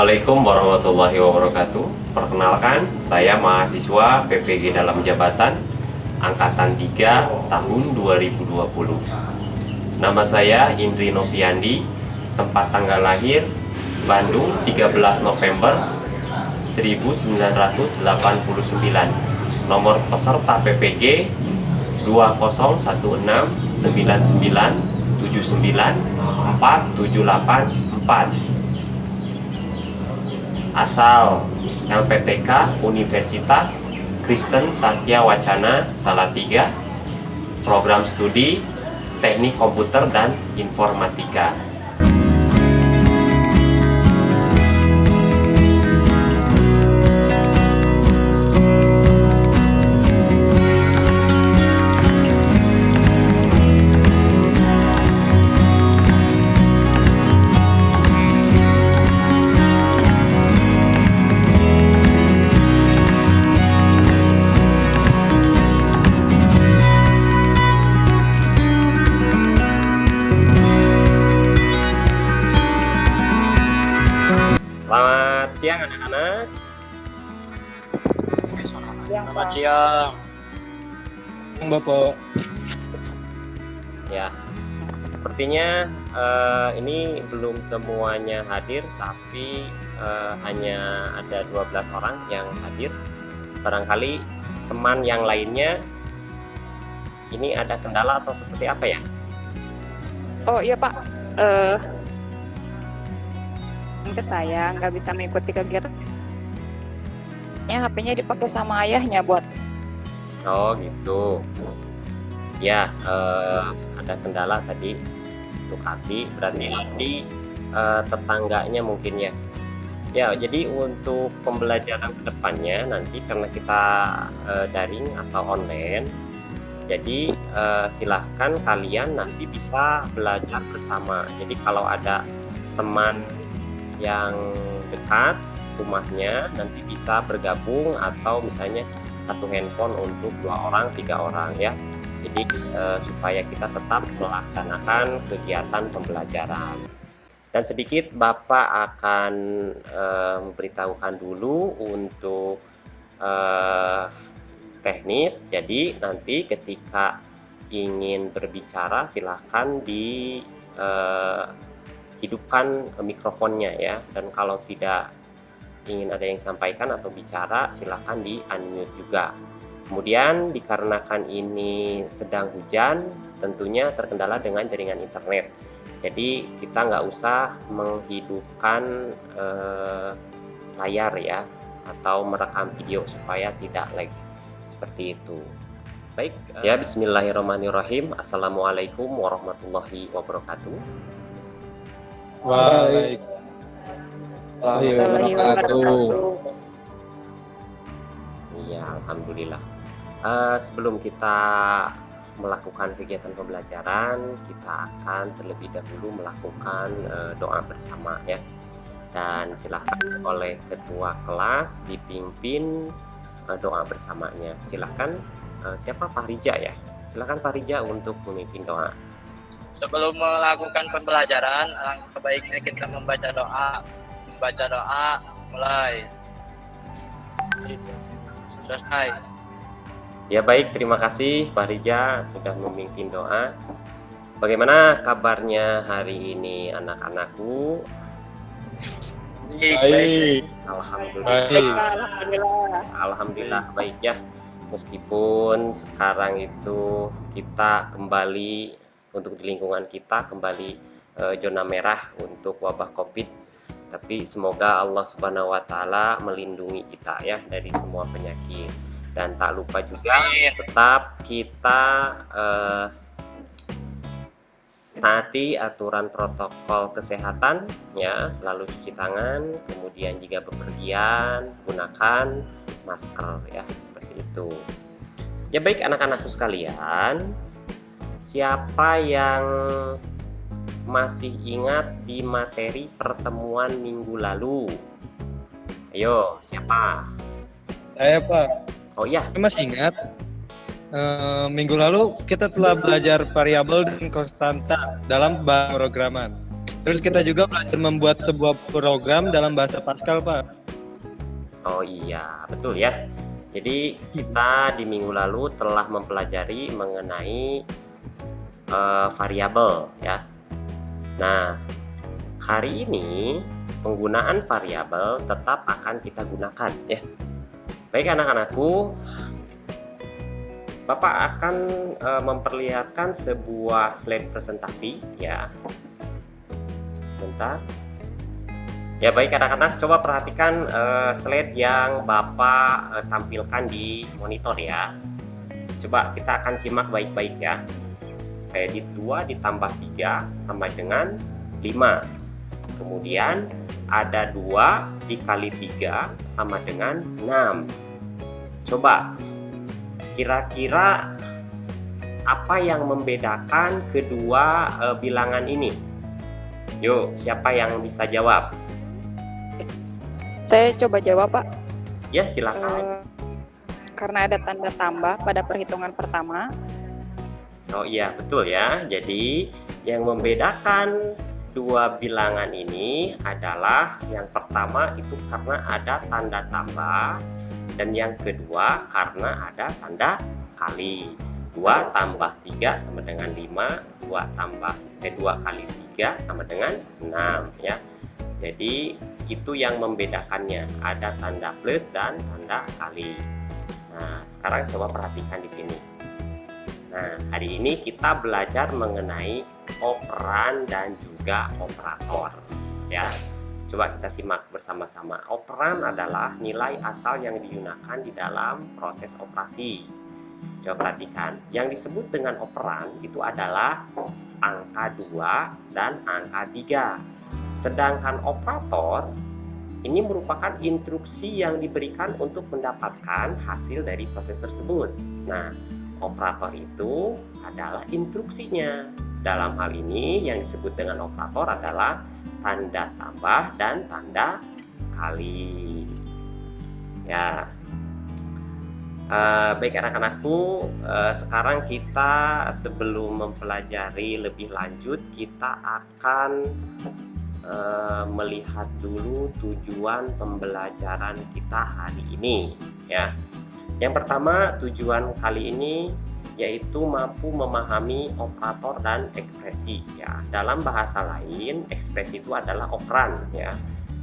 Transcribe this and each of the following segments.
Assalamualaikum warahmatullahi wabarakatuh. Perkenalkan, saya mahasiswa PPG Dalam Jabatan Angkatan 3 tahun 2020. Nama saya Indri Noviandi, tempat tanggal lahir Bandung 13 November 1989. Nomor peserta PPG 2019979478. Asal LPTK Universitas Kristen Satya Wacana Salatiga. Program studi Teknik Komputer dan Informatika. Selamat siang anak-anak. Selamat siang. Bapak. Ya, sepertinya ini belum semuanya hadir, tapi hanya ada 12 orang yang hadir. Barangkali teman yang lainnya ini ada kendala atau seperti apa ya? Oh iya Pak, ke saya nggak bisa mengikuti kegiatan. HP-nya dipakai sama ayahnya buat. Oh gitu. Ya, ada kendala tadi untuk Ati, berarti Ati tetangganya mungkin ya. Ya, jadi untuk pembelajaran kedepannya nanti karena kita daring atau online, jadi silahkan kalian nanti bisa belajar bersama. Jadi kalau ada teman yang dekat rumahnya nanti bisa bergabung atau misalnya satu handphone untuk 2 orang, 3 orang ya. Jadi supaya kita tetap melaksanakan kegiatan pembelajaran. Dan sedikit Bapak akan memberitahukan dulu untuk teknis. Jadi nanti ketika ingin berbicara silahkan di hidupkan mikrofonnya ya, dan kalau tidak ingin ada yang sampaikan atau bicara silahkan di unmute juga. Kemudian dikarenakan ini sedang hujan, tentunya terkendala dengan jaringan internet, jadi kita nggak usah menghidupkan layar ya, atau merekam video supaya tidak lag seperti itu. Baik, ya bismillahirrahmanirrahim. Assalamualaikum warahmatullahi wabarakatuh. Waalaikumsalam wabarakatuh. Iya, alhamdulillah. Sebelum kita melakukan kegiatan pembelajaran, kita akan terlebih dahulu melakukan doa bersama ya. Dan silakan oleh ketua kelas dipimpin doa bersamanya. Silakan siapa Pak Rija ya? Silakan Pak Rija untuk memimpin doa. Sebelum melakukan pembelajaran, alangkah baiknya kita membaca doa. Membaca doa, mulai. Selesai. Ya baik, terima kasih Pak Rija sudah memimpin doa. Bagaimana kabarnya hari ini anak-anakku? Baik. Alhamdulillah baik ya. Meskipun sekarang itu kita kembali untuk di lingkungan kita kembali zona merah untuk wabah COVID, tapi semoga Allah Subhanahu wa Ta'ala melindungi kita ya dari semua penyakit. Dan tak lupa juga tetap kita taati aturan protokol kesehatan ya, selalu cuci tangan, kemudian jika bepergian gunakan masker ya, seperti itu. Ya baik anak-anakku sekalian, siapa yang masih ingat di materi pertemuan minggu lalu? Ayo, siapa? Saya Pak. Oh iya, Saya masih ingat minggu lalu kita telah belajar variabel dan konstanta dalam pemrograman. Terus kita juga belajar membuat sebuah program dalam bahasa Pascal, Pak. Oh iya, betul ya. Jadi kita di minggu lalu telah mempelajari mengenai variabel ya. Nah, hari ini penggunaan variabel tetap akan kita gunakan ya. Baik anak-anakku, Bapak akan memperlihatkan sebuah slide presentasi ya. Sebentar. Ya baik anak-anak, coba perhatikan slide yang Bapak tampilkan di monitor ya. Coba kita akan simak baik-baik ya. Edit 2 ditambah 3 sama dengan 5. Kemudian ada 2 dikali 3 sama dengan 6. Coba kira-kira apa yang membedakan kedua bilangan ini? Yuk, siapa yang bisa jawab? Saya coba jawab, Pak. Ya, silakan. Karena ada tanda tambah pada perhitungan pertama. Oh iya, betul ya. Jadi, yang membedakan dua bilangan ini adalah yang pertama itu karena ada tanda tambah dan yang kedua karena ada tanda kali. 2 tambah 3 sama dengan 5, 2 kali 3 sama dengan 6 ya. Jadi itu yang membedakannya, ada tanda plus dan tanda kali. Nah, sekarang coba perhatikan di sini. Nah, hari ini kita belajar mengenai operan dan juga operator ya. Coba kita simak bersama-sama. Operan adalah nilai asal yang digunakan di dalam proses operasi. Coba perhatikan, yang disebut dengan operan itu adalah angka 2 dan angka 3. Sedangkan operator ini merupakan instruksi yang diberikan untuk mendapatkan hasil dari proses tersebut. Nah, operator itu adalah instruksinya. Dalam hal ini yang disebut dengan operator adalah tanda tambah dan tanda kali. Ya. Baik anak-anakku, sekarang kita sebelum mempelajari lebih lanjut, kita akan melihat dulu tujuan pembelajaran kita hari ini ya. Yang pertama, tujuan kali ini yaitu mampu memahami operator dan ekspresi ya. Dalam bahasa lain, ekspresi itu adalah operan ya.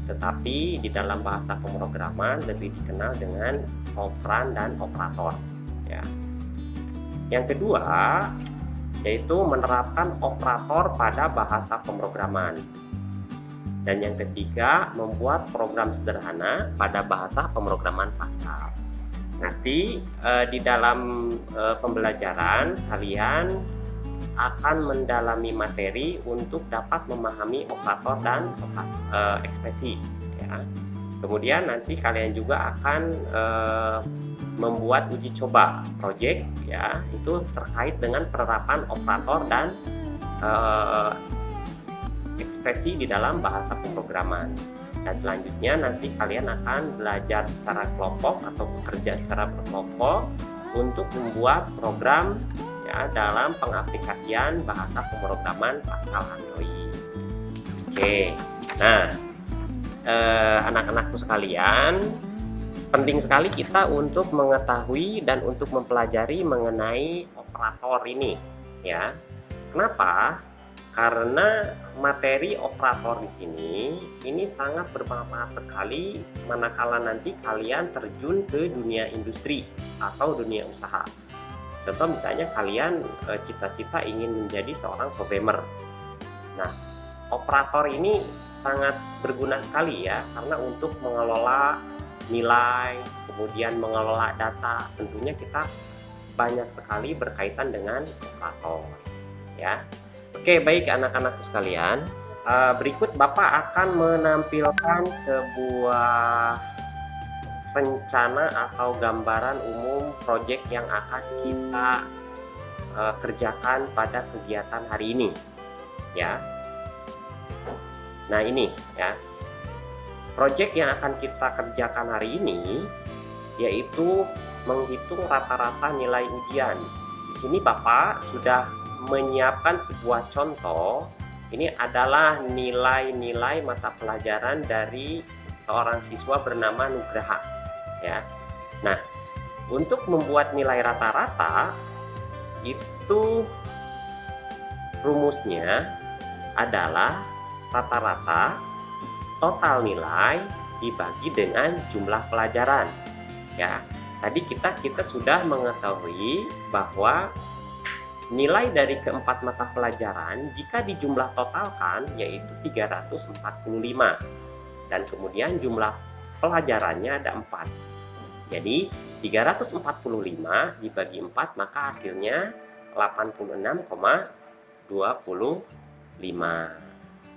Tetapi di dalam bahasa pemrograman lebih dikenal dengan operan dan operator ya. Yang kedua yaitu menerapkan operator pada bahasa pemrograman. Dan yang ketiga, membuat program sederhana pada bahasa pemrograman Pascal. Nanti di dalam pembelajaran kalian akan mendalami materi untuk dapat memahami operator dan ekspresi ya. Kemudian nanti kalian juga akan membuat uji coba project ya, itu terkait dengan penerapan operator dan ekspresi di dalam bahasa pemrograman. Dan selanjutnya nanti kalian akan belajar secara kelompok atau bekerja secara berkelompok untuk membuat program ya dalam pengaplikasian bahasa pemrograman Pascal Android. Oke, nah anak-anakku sekalian, penting sekali kita untuk mengetahui dan untuk mempelajari mengenai operator ini ya. Kenapa? Karena materi operator di sini ini sangat bermanfaat sekali manakala nanti kalian terjun ke dunia industri atau dunia usaha. Contoh misalnya kalian cita-cita ingin menjadi seorang programmer. Nah, operator ini sangat berguna sekali ya, karena untuk mengelola nilai, kemudian mengelola data, tentunya kita banyak sekali berkaitan dengan operator ya. Oke, baik anak-anakku sekalian, berikut Bapak akan menampilkan sebuah rencana atau gambaran umum proyek yang akan kita kerjakan pada kegiatan hari ini ya. Nah ini ya, proyek yang akan kita kerjakan hari ini yaitu menghitung rata-rata nilai ujian. Di sini Bapak sudah menyiapkan sebuah contoh Ini adalah nilai-nilai mata pelajaran dari seorang siswa bernama Nugraha, ya. Nah, untuk membuat nilai rata-rata itu rumusnya adalah rata-rata total nilai dibagi dengan jumlah pelajaran, ya. Tadi kita sudah mengetahui bahwa nilai dari keempat mata pelajaran jika dijumlah totalkan yaitu 345, dan kemudian jumlah pelajarannya ada 4. Jadi 345 dibagi 4 maka hasilnya 86,25.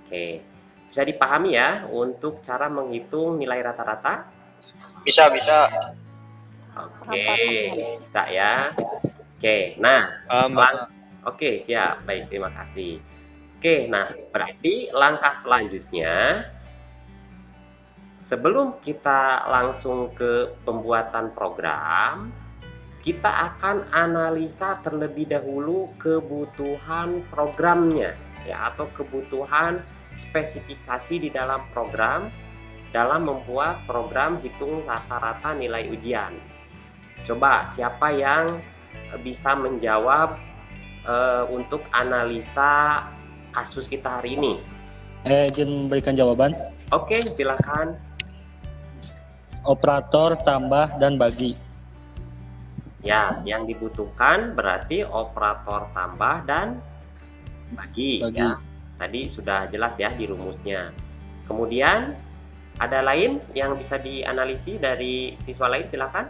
Oke, bisa dipahami ya untuk cara menghitung nilai rata-rata? Bisa, bisa. Oke, bisa ya. Oke, nah, oke, siap. Baik, terima kasih. Oke, nah, berarti langkah selanjutnya, sebelum kita langsung ke pembuatan program, kita akan analisa terlebih dahulu kebutuhan programnya, ya, atau kebutuhan spesifikasi di dalam program dalam membuat program hitung rata-rata nilai ujian. Coba siapa yang bisa menjawab untuk analisa kasus kita hari ini? Izin memberikan jawaban. Oke, silakan. Operator tambah dan bagi. Ya, yang dibutuhkan berarti operator tambah dan bagi. Ya. Tadi sudah jelas ya di rumusnya. Kemudian ada lain yang bisa dianalisis dari siswa lain, silakan.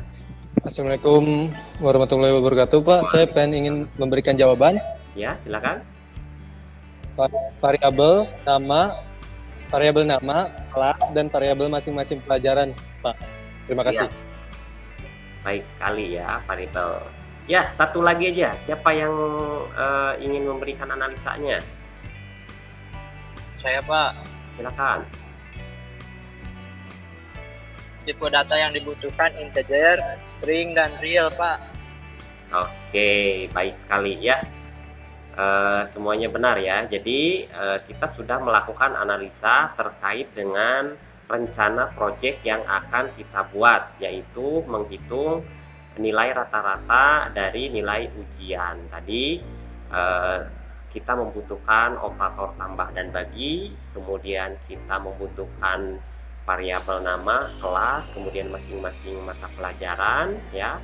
Assalamualaikum warahmatullahi wabarakatuh, Pak. Saya ingin memberikan jawaban. Ya, silakan. Variabel nama, kelas, dan variabel masing-masing pelajaran, Pak. Terima kasih. Ya. Baik sekali ya, variabel. Ya, satu lagi aja. Siapa yang ingin memberikan analisanya? Saya, Pak. Silakan. Tipe data yang dibutuhkan integer, string, dan real, Pak. Oke, baik sekali ya. Semuanya benar ya. Jadi kita sudah melakukan analisa terkait dengan rencana proyek yang akan kita buat, yaitu menghitung nilai rata-rata dari nilai ujian. Tadi kita membutuhkan operator tambah dan bagi, kemudian kita membutuhkan variabel nama, kelas, kemudian masing-masing mata pelajaran ya.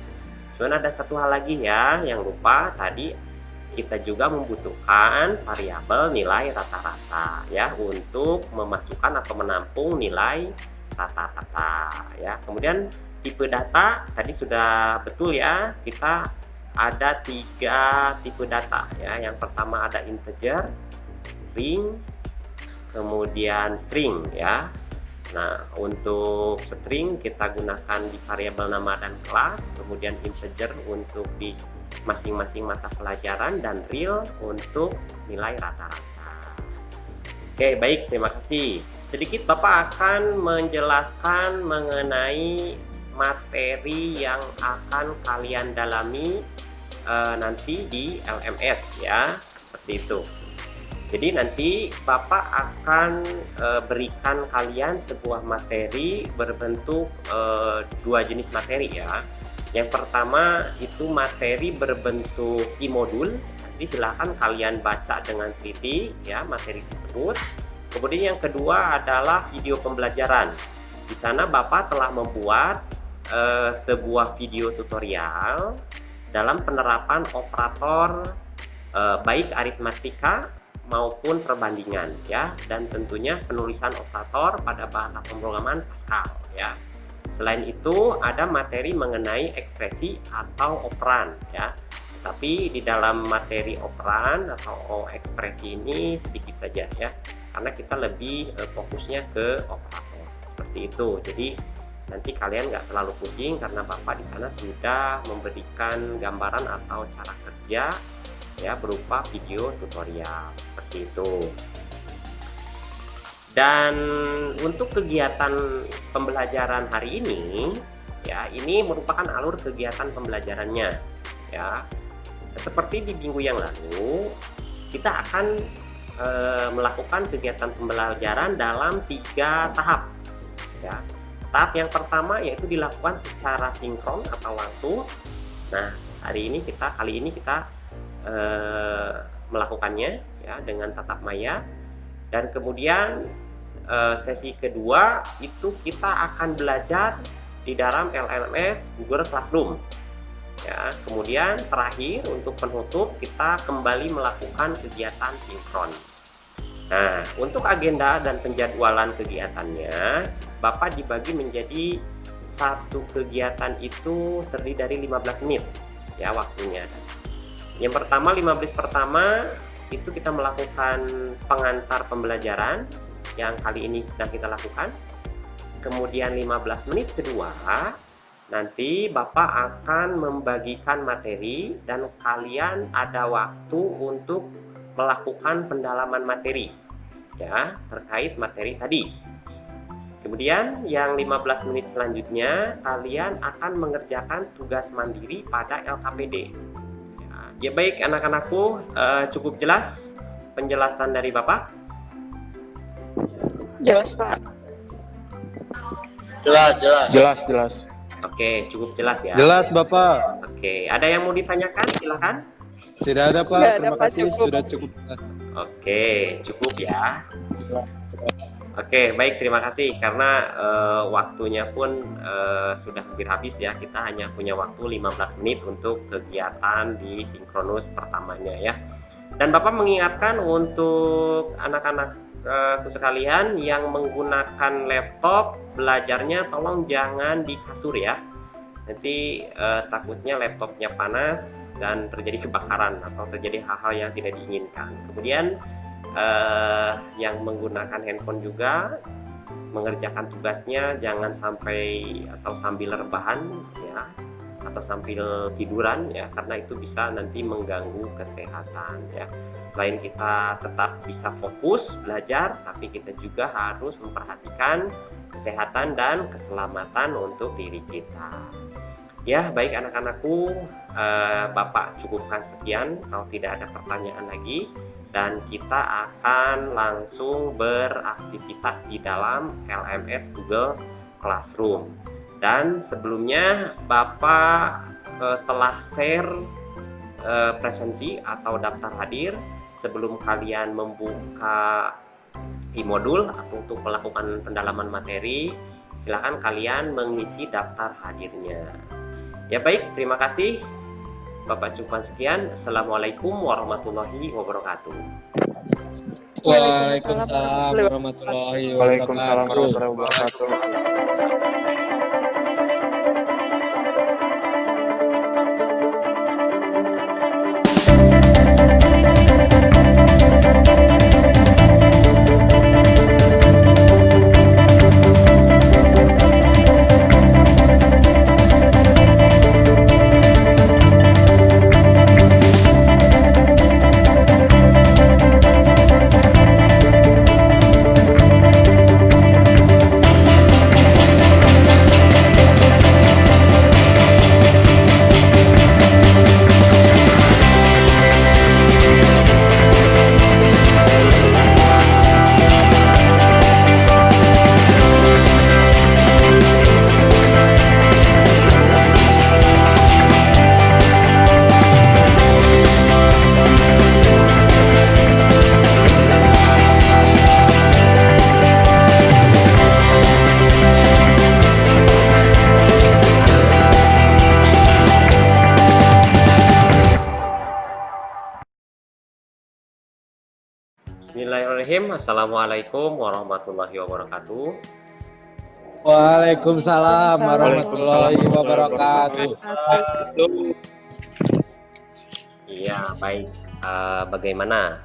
Cuman ada satu hal lagi ya yang lupa tadi, kita juga membutuhkan variabel nilai rata-rata ya untuk memasukkan atau menampung nilai rata-rata ya. Kemudian tipe data tadi sudah betul ya, kita ada 3 tipe data ya. Yang pertama ada integer, ring, kemudian string ya. Nah, untuk string kita gunakan di variabel nama dan kelas, kemudian integer untuk di masing-masing mata pelajaran, dan real untuk nilai rata-rata. Oke, baik, terima kasih. Sedikit Bapak akan menjelaskan mengenai materi yang akan kalian dalami nanti di LMS ya, seperti itu. Jadi nanti Bapak akan berikan kalian sebuah materi berbentuk 2 jenis materi ya. Yang pertama itu materi berbentuk e-modul. Nanti silahkan kalian baca dengan teliti ya materi tersebut. Kemudian yang kedua adalah video pembelajaran. Di sana Bapak telah membuat sebuah video tutorial dalam penerapan operator baik aritmatika maupun perbandingan ya, dan tentunya penulisan operator pada bahasa pemrograman Pascal ya. Selain itu ada materi mengenai ekspresi atau operan ya. Tapi di dalam materi operan atau ekspresi ini sedikit saja ya, karena kita lebih fokusnya ke operator seperti itu. Jadi nanti kalian nggak terlalu pusing karena Bapak di sana sudah memberikan gambaran atau cara kerja ya berupa video tutorial seperti itu. Dan untuk kegiatan pembelajaran hari ini ya, ini merupakan alur kegiatan pembelajarannya ya. Seperti di minggu yang lalu, kita akan melakukan kegiatan pembelajaran dalam 3 tahap. Ya. Tahap yang pertama yaitu dilakukan secara sinkron atau langsung. Nah, kali ini kita melakukannya ya dengan tatap maya, dan kemudian sesi kedua itu kita akan belajar di dalam LMS Google Classroom. Ya, kemudian terakhir untuk penutup kita kembali melakukan kegiatan sinkron. Nah, untuk agenda dan penjadwalan kegiatannya, Bapak dibagi menjadi satu kegiatan itu terdiri dari 15 menit ya waktunya. Yang pertama 15 pertama itu kita melakukan pengantar pembelajaran yang kali ini sedang kita lakukan. Kemudian 15 menit kedua nanti Bapak akan membagikan materi dan kalian ada waktu untuk melakukan pendalaman materi ya terkait materi tadi. Kemudian yang 15 menit selanjutnya kalian akan mengerjakan tugas mandiri pada LKPD. Ya baik anak-anakku, cukup jelas penjelasan dari Bapak? Jelas, Pak. Jelas. Oke, cukup jelas ya. Jelas Bapak. Oke, ada yang mau ditanyakan? Silakan. Tidak ada Pak. Nggak ada, Terima Pak, kasih cukup. sudah cukup. Oke, cukup ya. Oke, baik, terima kasih karena waktunya pun sudah hampir habis ya. Kita hanya punya waktu 15 menit untuk kegiatan di sinkronus pertamanya ya. Dan Bapak mengingatkan untuk anak-anak sekalian yang menggunakan laptop belajarnya tolong jangan di kasur ya. Nanti takutnya laptopnya panas dan terjadi kebakaran atau terjadi hal-hal yang tidak diinginkan. Kemudian yang menggunakan handphone juga mengerjakan tugasnya jangan sampai atau sambil rebahan ya atau sambil tiduran ya, karena itu bisa nanti mengganggu kesehatan ya. Selain kita tetap bisa fokus belajar, tapi kita juga harus memperhatikan kesehatan dan keselamatan untuk diri kita. Ya, baik anak-anakku, Bapak cukupkan sekian kalau tidak ada pertanyaan lagi. Dan kita akan langsung beraktivitas di dalam LMS Google Classroom. Dan sebelumnya Bapak telah share presensi atau daftar hadir. Sebelum kalian membuka e-modul atau untuk melakukan pendalaman materi, silakan kalian mengisi daftar hadirnya. Ya baik, terima kasih. Bapak cukupkan sekian. Assalamualaikum warahmatullahi wabarakatuh. Waalaikumsalam warahmatullahi Waalaikumsalam warahmatullahi wabarakatuh. Bismillahirrahmanirrahim. Assalamualaikum warahmatullahi wabarakatuh. Waalaikumsalam warahmatullahi wabarakatuh. Iya, baik. Bagaimana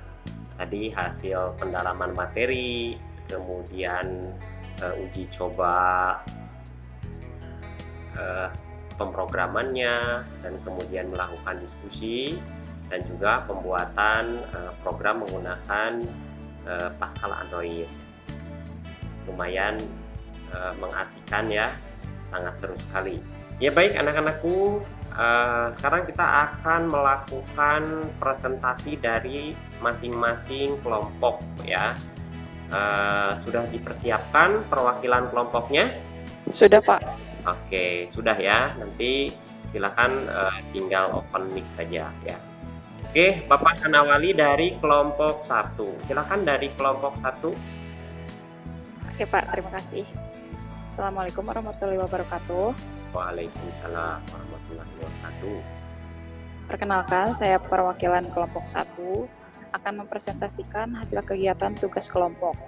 tadi hasil pendalaman materi, kemudian uji coba pemrogramannya, dan kemudian melakukan diskusi dan juga pembuatan program menggunakan Pascal Android. Lumayan mengasihkan ya, sangat seru sekali. Ya baik anak-anakku, sekarang kita akan melakukan presentasi dari masing-masing kelompok ya. Sudah dipersiapkan perwakilan kelompoknya? Sudah, Pak. Oke, sudah ya. Nanti silakan tinggal open mic saja ya. Oke, Bapak Kanawali dari kelompok 1. Silakan dari kelompok 1. Oke, Pak. Terima kasih. Assalamualaikum warahmatullahi wabarakatuh. Waalaikumsalam warahmatullahi wabarakatuh. Perkenalkan, saya perwakilan kelompok 1 akan mempresentasikan hasil kegiatan tugas kelompok.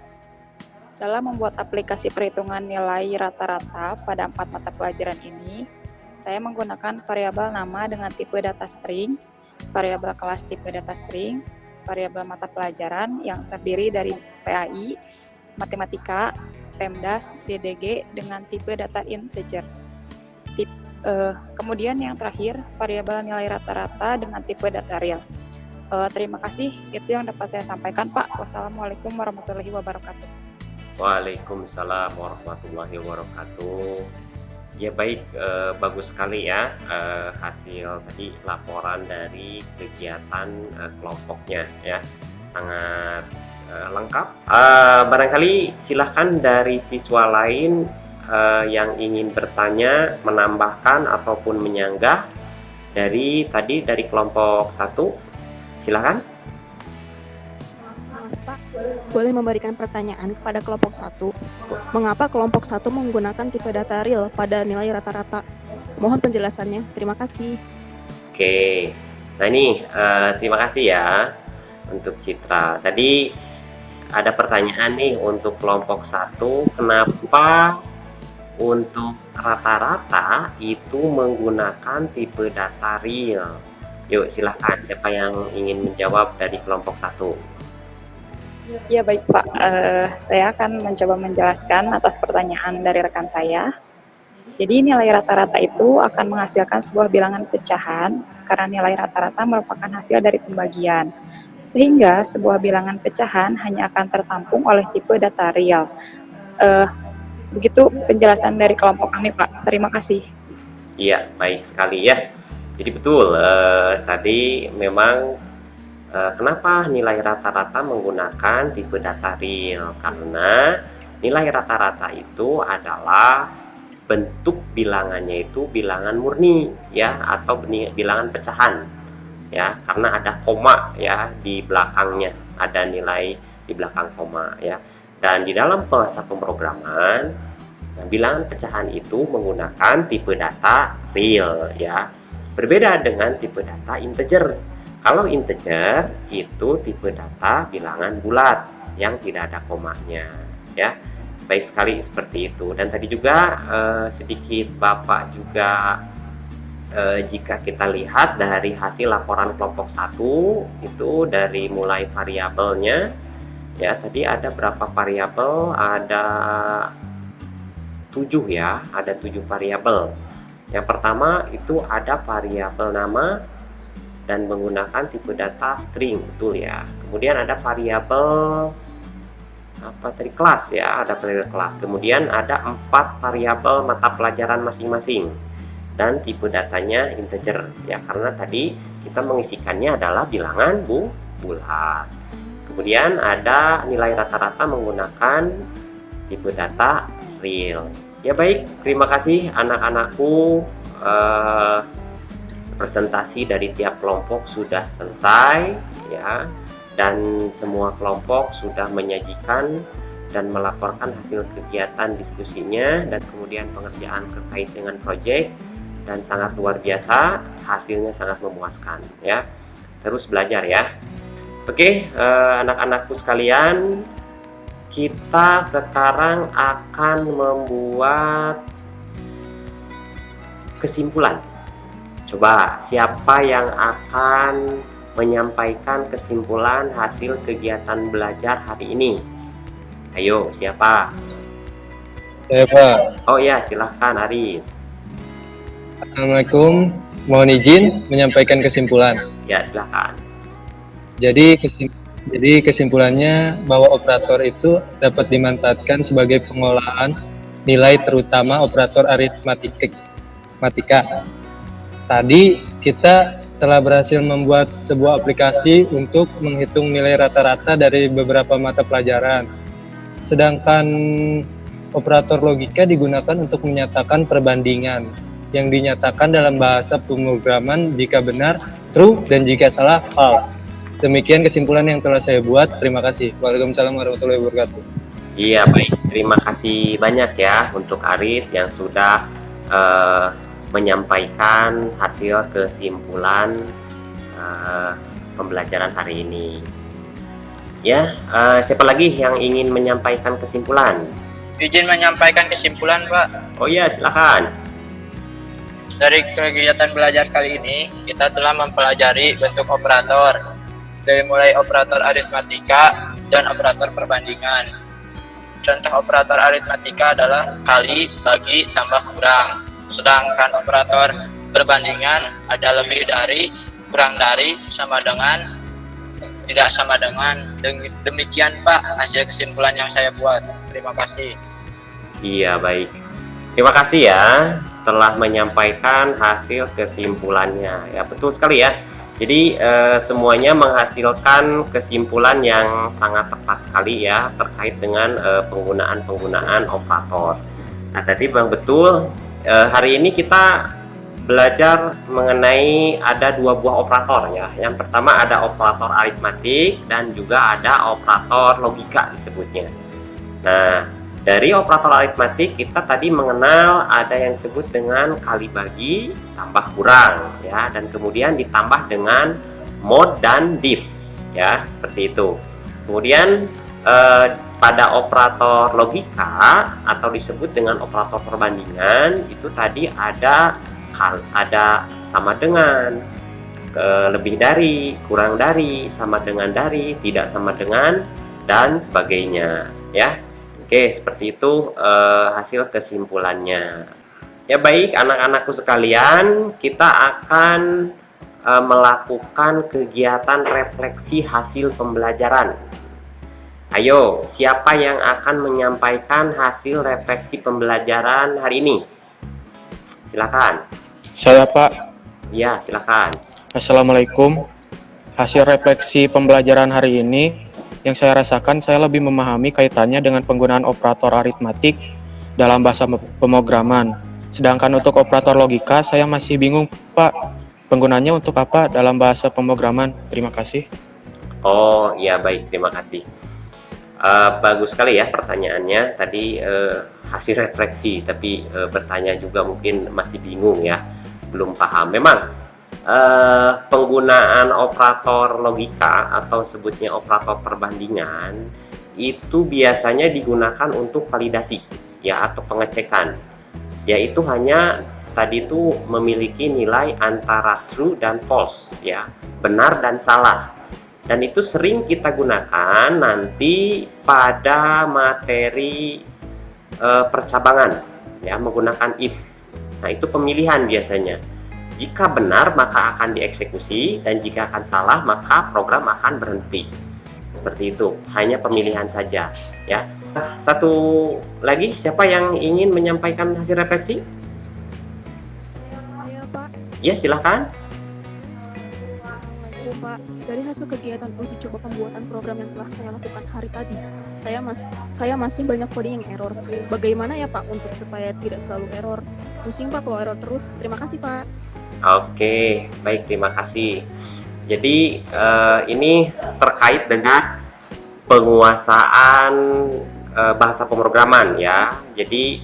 Dalam membuat aplikasi perhitungan nilai rata-rata pada 4 mata pelajaran ini, saya menggunakan variabel nama dengan tipe data string, variabel kelas tipe data string, variabel mata pelajaran yang terdiri dari PAI, matematika, PEMDAS, DDG dengan tipe data integer. Kemudian yang terakhir, variabel nilai rata-rata dengan tipe data real. Terima kasih, itu yang dapat saya sampaikan, Pak. Wassalamualaikum warahmatullahi wabarakatuh. Waalaikumsalam warahmatullahi wabarakatuh. Ya baik, bagus sekali ya hasil tadi laporan dari kegiatan kelompoknya ya, sangat lengkap. Barangkali silahkan dari siswa lain yang ingin bertanya, menambahkan ataupun menyanggah dari kelompok 1, silahkan. Pak, boleh memberikan pertanyaan kepada kelompok 1. Mengapa kelompok 1 menggunakan tipe data real pada nilai rata-rata? Mohon penjelasannya. Terima kasih. Oke, nah ini terima kasih ya untuk Citra. Tadi ada pertanyaan nih untuk kelompok 1, kenapa untuk rata-rata itu menggunakan tipe data real? Yuk silahkan, siapa yang ingin menjawab dari kelompok 1? Ya baik, Pak. Saya akan mencoba menjelaskan atas pertanyaan dari rekan saya. Jadi nilai rata-rata itu akan menghasilkan sebuah bilangan pecahan karena nilai rata-rata merupakan hasil dari pembagian. Sehingga sebuah bilangan pecahan hanya akan tertampung oleh tipe data real. Begitu penjelasan dari kelompok kami, Pak. Terima kasih. Iya, baik sekali ya. Jadi betul, tadi memang kenapa nilai rata-rata menggunakan tipe data real? Karena nilai rata-rata itu adalah bentuk bilangannya itu bilangan murni ya, atau bilangan pecahan ya, karena ada koma ya di belakangnya, ada nilai di belakang koma ya. Dan di dalam bahasa pemrograman, bilangan pecahan itu menggunakan tipe data real ya. Berbeda dengan tipe data integer. Kalau integer itu tipe data bilangan bulat yang tidak ada komanya ya. Baik sekali seperti itu. Dan tadi juga sedikit Bapak juga jika kita lihat dari hasil laporan kelompok 1 itu dari mulai variabelnya ya, tadi ada berapa variabel? Ada 7 ya, ada 7 variabel. Yang pertama itu ada variabel nama dan menggunakan tipe data string, betul ya. Kemudian ada variabel kelas ya, ada variabel kelas. Kemudian ada 4 variabel mata pelajaran masing-masing dan tipe datanya integer ya, karena tadi kita mengisikannya adalah bilangan bulat. Kemudian ada nilai rata-rata menggunakan tipe data real. Ya baik, terima kasih anak-anakku. Presentasi dari tiap kelompok sudah selesai ya, dan semua kelompok sudah menyajikan dan melaporkan hasil kegiatan diskusinya dan kemudian pengerjaan terkait dengan proyek, dan sangat luar biasa, hasilnya sangat memuaskan ya. Terus belajar ya. Oke, anak-anakku sekalian, kita sekarang akan membuat kesimpulan. Coba siapa yang akan menyampaikan kesimpulan hasil kegiatan belajar hari ini? Ayo, siapa? Saya Pak. Oh ya, silahkan Aris. Assalamualaikum, mohon izin menyampaikan kesimpulan. Ya, silahkan. Jadi kesimpulannya bahwa operator itu dapat dimanfaatkan sebagai pengolahan nilai, terutama operator aritmatika. Tadi kita telah berhasil membuat sebuah aplikasi untuk menghitung nilai rata-rata dari beberapa mata pelajaran. Sedangkan operator logika digunakan untuk menyatakan perbandingan yang dinyatakan dalam bahasa pemrograman jika benar, true, dan jika salah, false. Demikian kesimpulan yang telah saya buat. Terima kasih. Waalaikumsalam warahmatullahi wabarakatuh. Iya, baik. Terima kasih banyak ya untuk Aris yang sudah menyampaikan hasil kesimpulan pembelajaran hari ini. Ya, siapa lagi yang ingin menyampaikan kesimpulan? Izin menyampaikan kesimpulan, Pak. Oh ya, silakan. Dari kegiatan belajar kali ini, kita telah mempelajari bentuk operator, dari mulai operator aritmatika dan operator perbandingan. Contoh operator aritmatika adalah kali, bagi, tambah, kurang. Sedangkan operator perbandingan ada lebih dari, kurang dari, sama dengan, tidak sama dengan. Demikian Pak hasil kesimpulan yang saya buat. Terima kasih. Iya, baik. Terima kasih ya telah menyampaikan hasil kesimpulannya. Ya, betul sekali ya. Jadi semuanya menghasilkan kesimpulan yang sangat tepat sekali ya terkait dengan penggunaan operator. Nah, tadi Bang betul, hari ini kita belajar mengenai ada dua buah operator ya. Yang pertama ada operator aritmatik dan juga ada operator logika disebutnya. Nah, dari operator aritmatik kita tadi mengenal ada yang disebut dengan kali bagi tambah kurang ya, dan kemudian ditambah dengan mod dan div ya, seperti itu. Kemudian pada operator logika atau disebut dengan operator perbandingan itu tadi ada sama dengan, lebih dari, kurang dari, sama dengan dari, tidak sama dengan, dan sebagainya ya. Oke, seperti itu hasil kesimpulannya. Ya baik, anak-anakku sekalian, kita akan melakukan kegiatan refleksi hasil pembelajaran. Ayo, siapa yang akan menyampaikan hasil refleksi pembelajaran hari ini? Silakan. Saya Pak. Ya, silakan. Assalamualaikum. Hasil refleksi pembelajaran hari ini yang saya rasakan, saya lebih memahami kaitannya dengan penggunaan operator aritmatik dalam bahasa pemrograman. Sedangkan untuk operator logika, saya masih bingung, Pak. Penggunaannya untuk apa dalam bahasa pemrograman? Terima kasih. Oh, ya baik, terima kasih. Bagus sekali ya pertanyaannya. Tadi hasil refleksi, tapi bertanya juga mungkin masih bingung ya, belum paham. Memang penggunaan operator logika atau sebutnya operator perbandingan itu biasanya digunakan untuk validasi ya atau pengecekan, yaitu hanya tadi itu memiliki nilai antara true dan false ya, benar dan salah, dan itu sering kita gunakan nanti pada materi percabangan ya menggunakan if. Nah, itu pemilihan biasanya. Jika benar maka akan dieksekusi, dan jika akan salah maka program akan berhenti. Seperti itu, hanya pemilihan saja ya. Satu lagi, siapa yang ingin menyampaikan hasil refleksi? Saya Pak. Ya, silahkan. Pak, dari hasil kegiatan uji coba pembuatan program yang telah saya lakukan hari tadi, saya masih banyak coding yang error. Bagaimana ya Pak untuk supaya tidak selalu error? Pusing Pak kalau error terus. Terima kasih Pak. Oke, baik, terima kasih. Jadi ini terkait dengan penguasaan bahasa pemrograman ya. Jadi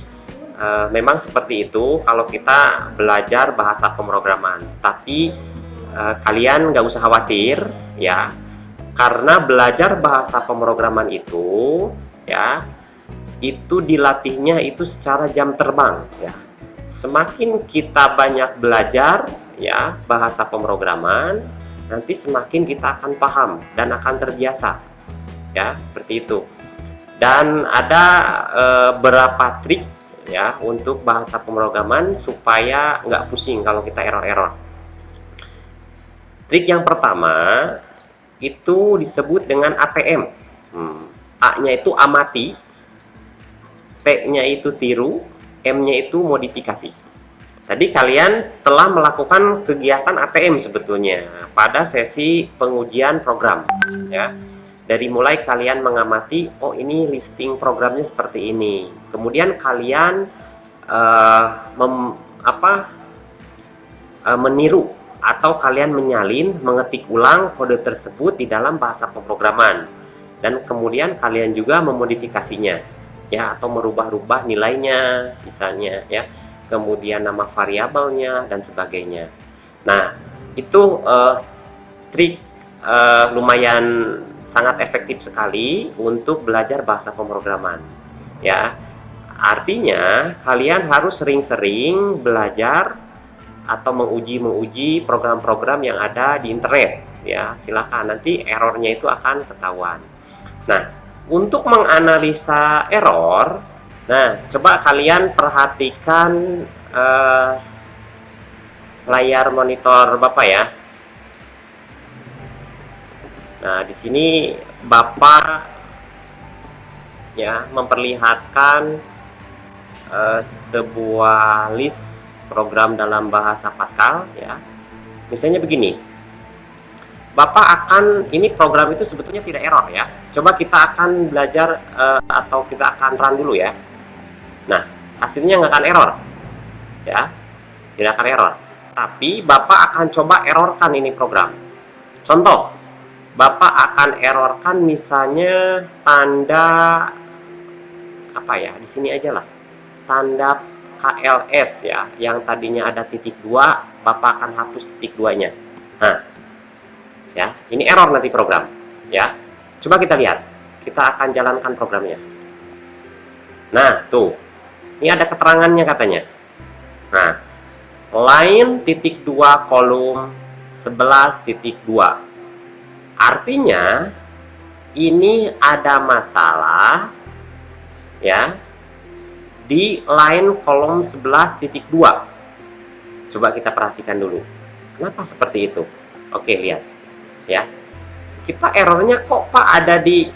memang seperti itu kalau kita belajar bahasa pemrograman. Tapi kalian nggak usah khawatir ya, karena belajar bahasa pemrograman itu ya, itu dilatihnya itu secara jam terbang ya. Semakin kita banyak belajar ya bahasa pemrograman, nanti semakin kita akan paham dan akan terbiasa ya, seperti itu. Dan ada beberapa trik ya untuk bahasa pemrograman supaya nggak pusing kalau kita error-error. Trik yang pertama itu disebut dengan ATM. A-nya itu amati, T-nya itu tiru, M-nya itu modifikasi. Tadi kalian telah melakukan kegiatan ATM sebetulnya pada sesi pengujian program, ya. Dari mulai kalian mengamati, oh ini listing programnya seperti ini. Kemudian kalian meniru atau kalian menyalin, mengetik ulang kode tersebut di dalam bahasa pemrograman, dan kemudian kalian juga memodifikasinya, ya, atau merubah-rubah nilainya, misalnya, ya, kemudian nama variabelnya dan sebagainya. Nah, itu trik lumayan sangat efektif sekali untuk belajar bahasa pemrograman, ya. Artinya kalian harus sering-sering belajar atau menguji program-program yang ada di internet, ya. Silahkan, nanti errornya itu akan ketahuan. Nah, untuk menganalisa error, nah, coba kalian perhatikan layar monitor Bapak, ya. Nah, di sini Bapak, ya, memperlihatkan sebuah list program dalam bahasa Pascal, ya. Misalnya begini. Bapak ini program itu sebetulnya tidak error, ya. Coba kita akan belajar atau kita akan run dulu, ya. Nah, hasilnya nggak akan error, ya. Tidak akan error. Tapi Bapak akan coba errorkan ini program. Contoh, Bapak akan errorkan misalnya tanda apa ya? Di sini aja lah. Tanda KLS, ya, yang tadinya ada titik 2, Bapak akan hapus titik 2-nya. Nah, ya, ini error nanti program, ya. Coba kita lihat. Kita akan jalankan programnya. Nah, tuh. Ini ada keterangannya katanya. Nah, line titik 2 kolom 11.2. Artinya ini ada masalah, ya, di line kolom 11.2. Coba kita perhatikan dulu. Kenapa seperti itu? Oke, lihat, ya. Kita errornya kok Pak ada di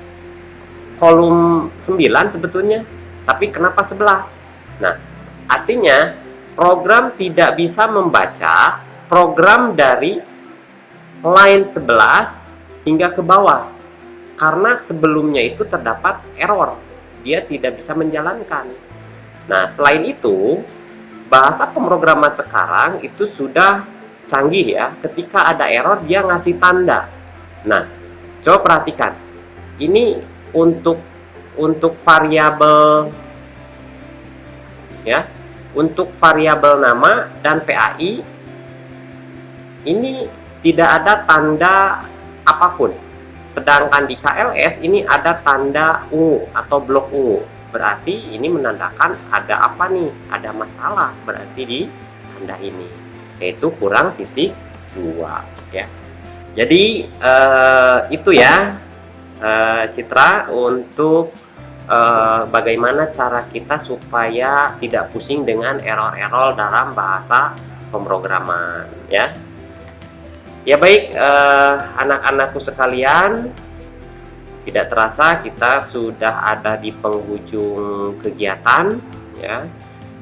kolom 9 sebetulnya, tapi kenapa 11? Nah, artinya program tidak bisa membaca program dari line 11 hingga ke bawah, karena sebelumnya itu terdapat error, dia tidak bisa menjalankan. Nah, selain itu, bahasa pemrograman sekarang itu sudah canggih, ya. Ketika ada error, dia ngasih tanda. Nah, coba perhatikan. Ini untuk variabel, ya, untuk variabel nama dan PAI, ini tidak ada tanda apapun. Sedangkan di KLS ini ada tanda ungu atau blok ungu. Berarti ini menandakan ada apa nih? Ada masalah berarti di tanda ini. Yaitu kurang titik 2, ya. Jadi itu, ya, Citra, untuk bagaimana cara kita supaya tidak pusing dengan error-error dalam bahasa pemrograman, ya. Ya, baik, anak-anakku sekalian, tidak terasa kita sudah ada di penghujung kegiatan, ya.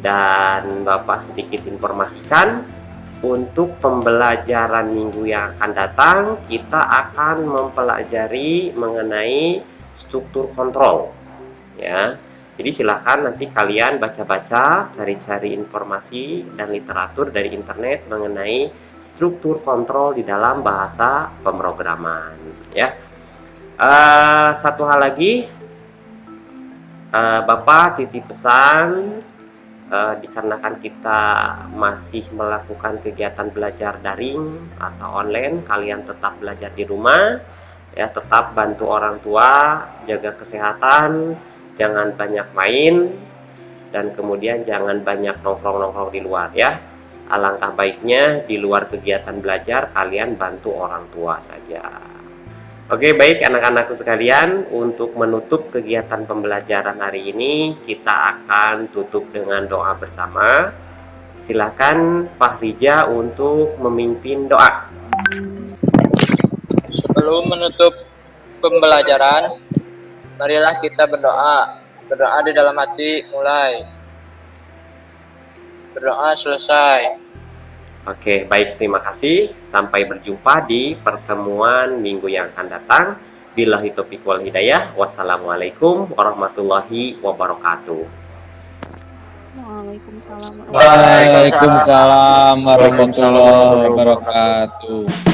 Dan Bapak sedikit informasikan, untuk pembelajaran minggu yang akan datang, kita akan mempelajari mengenai struktur kontrol, ya. Jadi silakan nanti kalian baca-baca, cari-cari informasi dan literatur dari internet mengenai struktur kontrol di dalam bahasa pemrograman, ya. Satu hal lagi, Bapak titip pesan, dikarenakan kita masih melakukan kegiatan belajar daring atau online, kalian tetap belajar di rumah, ya, tetap bantu orang tua, jaga kesehatan, jangan banyak main, dan kemudian jangan banyak nongkrong-nongkrong di luar, ya. Alangkah baiknya di luar kegiatan belajar kalian bantu orang tua saja. Oke, baik anak-anakku sekalian, untuk menutup kegiatan pembelajaran hari ini kita akan tutup dengan doa bersama. Silakan Fahrija untuk memimpin doa. Sebelum menutup pembelajaran, marilah kita berdoa. Berdoa di dalam hati, mulai. Berdoa selesai. Oke, baik, terima kasih. Sampai berjumpa di pertemuan minggu yang akan datang. Billahi taufiq wal hidayah. Wassalamualaikum warahmatullahi wabarakatuh. Waalaikumsalam. Waalaikumsalam warahmatullahi wabarakatuh.